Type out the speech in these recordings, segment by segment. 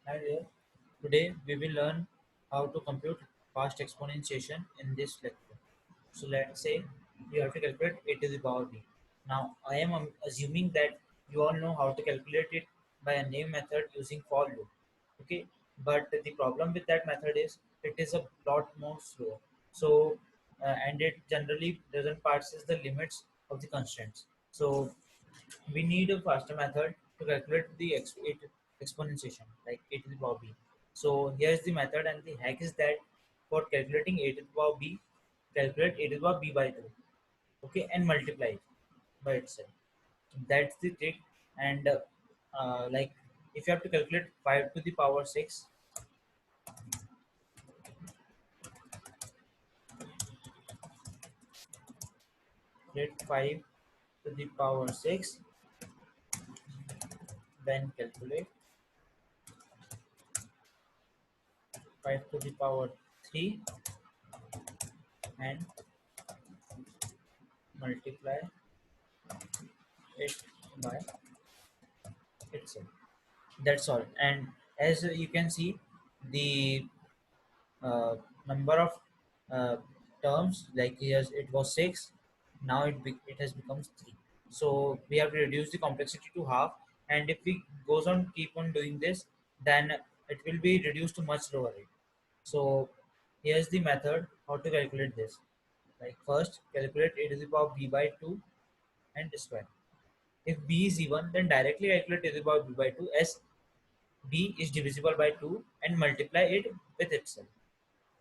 Hi there. Today we will learn how to compute fast exponentiation in this lecture. So let's say you have to calculate a to the power b. Now I am assuming that you all know how to calculate it by a name method using for loop. Okay, but the problem with that method is it is a lot more slow. So and it generally doesn't passes the limits of the constraints. So we need a faster method to calculate the exponentiation, like a to the power b. So here's the method, and the hack is that for calculating a to the power b, calculate a to the power b by 2, okay, and multiply it by itself. That's the trick. And like if you have to calculate 5 to the power 6, calculate 5 to the power 6, then calculate 5 to the power 3 and multiply it by itself. That's all. And as you can see, the uh, number of uh, terms, like here it was 6, now it has become 3. So we have to reduce the complexity to half, and if we goes on keep on doing this, then it will be reduced to much lower rate. So here's the method how to calculate this. Like first calculate a to the power b by 2 and square. If b is even, then directly calculate a to the power b by 2 as b is divisible by 2 and multiply it with itself.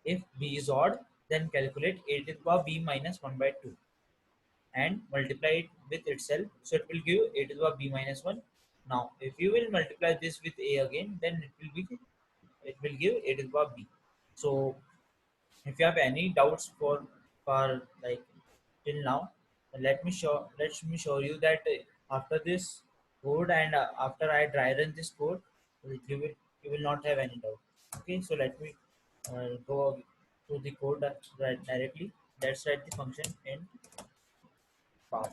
If b is odd, then calculate a to the power b minus 1 by 2 and multiply it with itself. So it will give a to the power b minus 1. Now, if you will multiply this with a again, then it will give a to the power b. So if you have any doubts for like till now, let me show you that after this code, and after I dry run this code, you will not have any doubt. Okay, so let me go to the code directly. Let's write the function in power.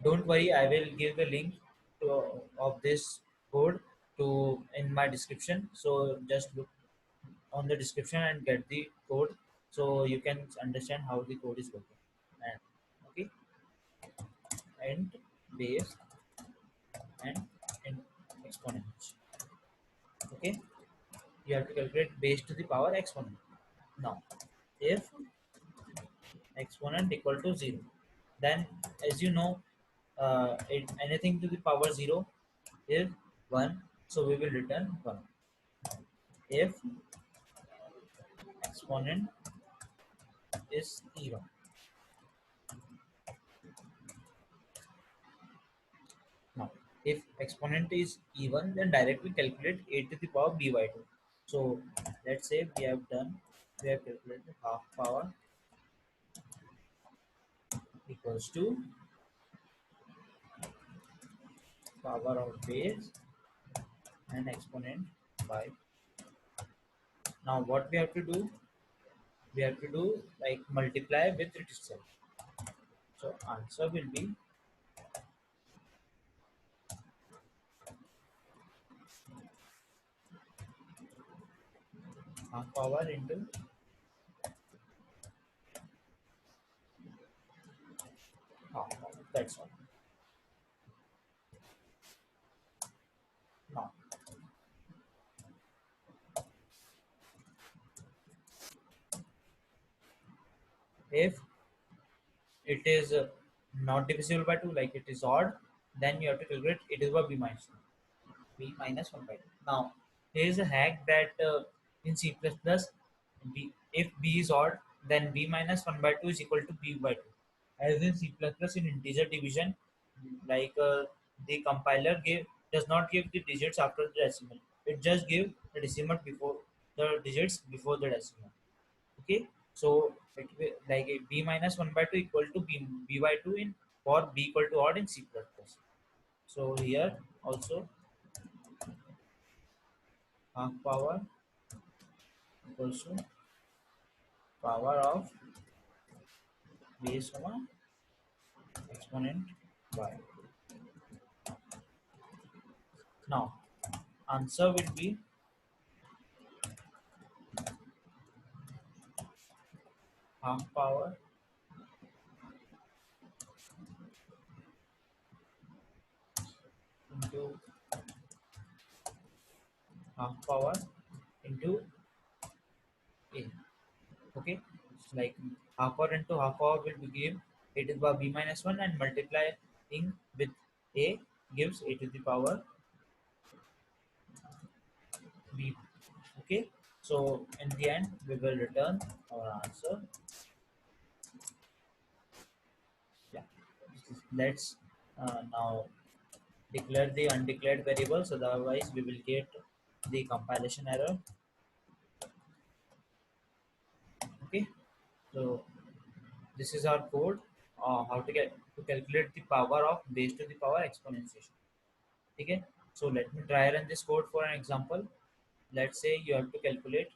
Don't worry, I will give the link of this code to in my description. So just look on the description and get the code so you can understand how the code is working. And okay, and base and in exponent. Okay, you have to calculate base to the power exponent. Now, if exponent equal to 0, then as you know, anything to the power 0 is 1, so we will return 1. If exponent is even. Now, if exponent is even, then directly calculate a to the power b by 2. So let's say we have calculated half power equals to power of base and exponent by. Now what we have to do? We have to do like multiply with it itself. So answer will be half power into half power. That's all. Now, if it is not divisible by 2, like it is odd, then you have to calculate it is by b minus 2. B minus 1 by 2. Now, here is a hack that in C++, if b is odd, then b minus 1 by 2 is equal to b by 2. As in C++, in integer division, like the compiler does not give the digits after the decimal. It just gives the decimal before the digits before the decimal. Okay, so like a b minus 1 by 2 equal to b by 2 in for b equal to odd in C++. So here also half power equals to power of base comma exponent y. Now answer will be half power into half power into a. Okay, it's like half power into half power will give a to the power b minus 1, and multiplying with a gives a to the power b. Okay, so in the end we will return our answer. Yeah, let's now declare the undeclared variables, otherwise we will get the compilation error. Okay, so this is our code, how to get to calculate the power of base to the power exponentiation. Okay, so let me try run this code for an example. Let's say you have to calculate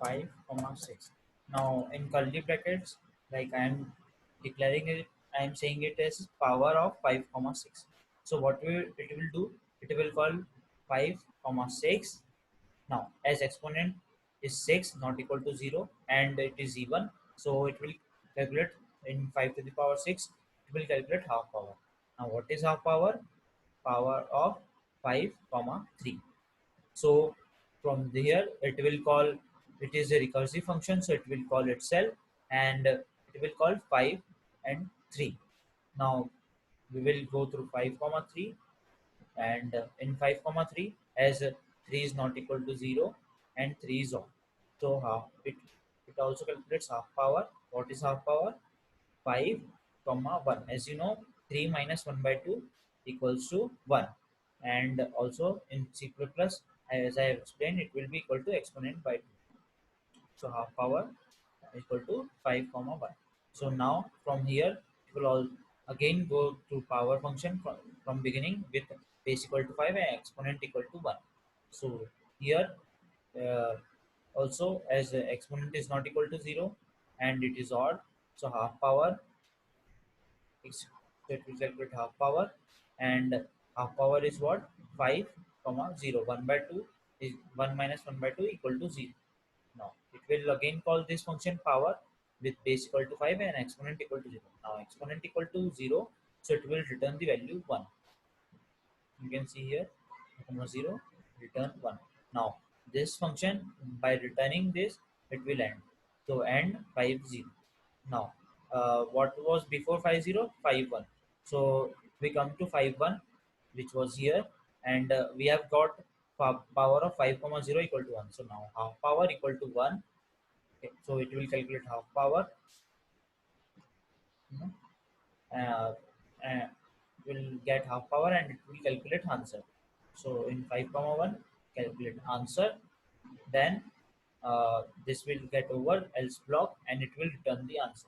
5 comma 6. Now in curly brackets, like I am declaring it, I am saying it as power of 5 comma 6. So what it will do, it will call 5 comma 6. Now as exponent is 6 not equal to 0 and it is even, so it will calculate in 5 to the power 6, it will calculate half power. Now what is half power? Power of 5 comma 3. So from here it will call, it is a recursive function, so it will call itself, and it will call 5 and 3. Now we will go through 5 comma 3, and in 5 comma 3, as 3 is not equal to 0 and 3 is off, so half it also calculates half power. What is half power? 5 comma 1. As you know, 3 minus 1 by 2 equals to 1, and also in C++, as I have explained, it will be equal to exponent by 2. So half power equal to 5 comma 1. So now from here it will all again go to power function from beginning with base equal to 5 and exponent equal to 1. So here uh, also, as the exponent is not equal to 0 and it is odd, so half power is, so it will calculate half power, and half power is what? 5 comma 0. 1 by 2 is 1 minus 1 by 2 equal to 0. Now it will again call this function power with base equal to 5 and exponent equal to 0. Now exponent equal to 0, so it will return the value 1. You can see here, comma 0, return 1. Now this function, by returning this, it will end. So end 50. Now what was before 50? 51. So we come to 51, which was here, and we have got power of 5 comma 0 equal to 1. So now half power equal to 1. Okay, so it will calculate half power, you know, uh, uh, will get half power, and it will calculate answer. So in 5 comma 1, calculate answer, then this will get over else block, and it will return the answer.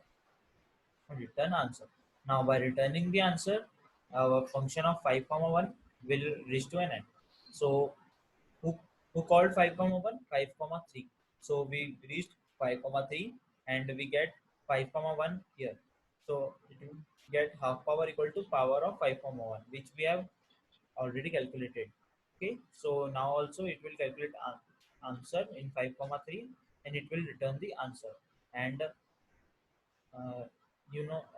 Return answer. Now by returning the answer, our function of 5 comma 1 will reach to an end. So who, who called 5 comma 1? 5 comma 3. So we reached 5 comma 3, and we get 5 comma 1 here. So it will get half power equal to power of 5 comma 1, which we have already calculated. Okay, so now also it will calculate answer in 5 comma 3, and it will return the answer. And uh,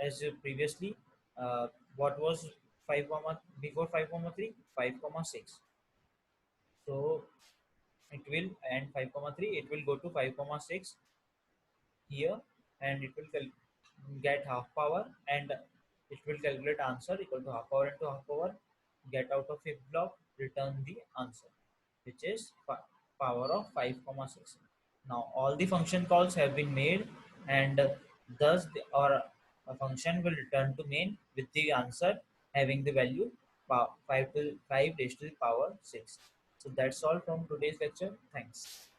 as previously, uh, what was 5 comma before 5 comma 3? 5 comma 6. So it will, and 5 comma 3, it will go to 5 comma 6 here, and it will get half power, and it will calculate answer equal to half power into half power, get out of if block, return the answer, which is power of 5 comma 6. Now all the function calls have been made, and thus a function will return to main with the answer having the value 5 to 5 raised to the power 6. So that's all from today's lecture. Thanks.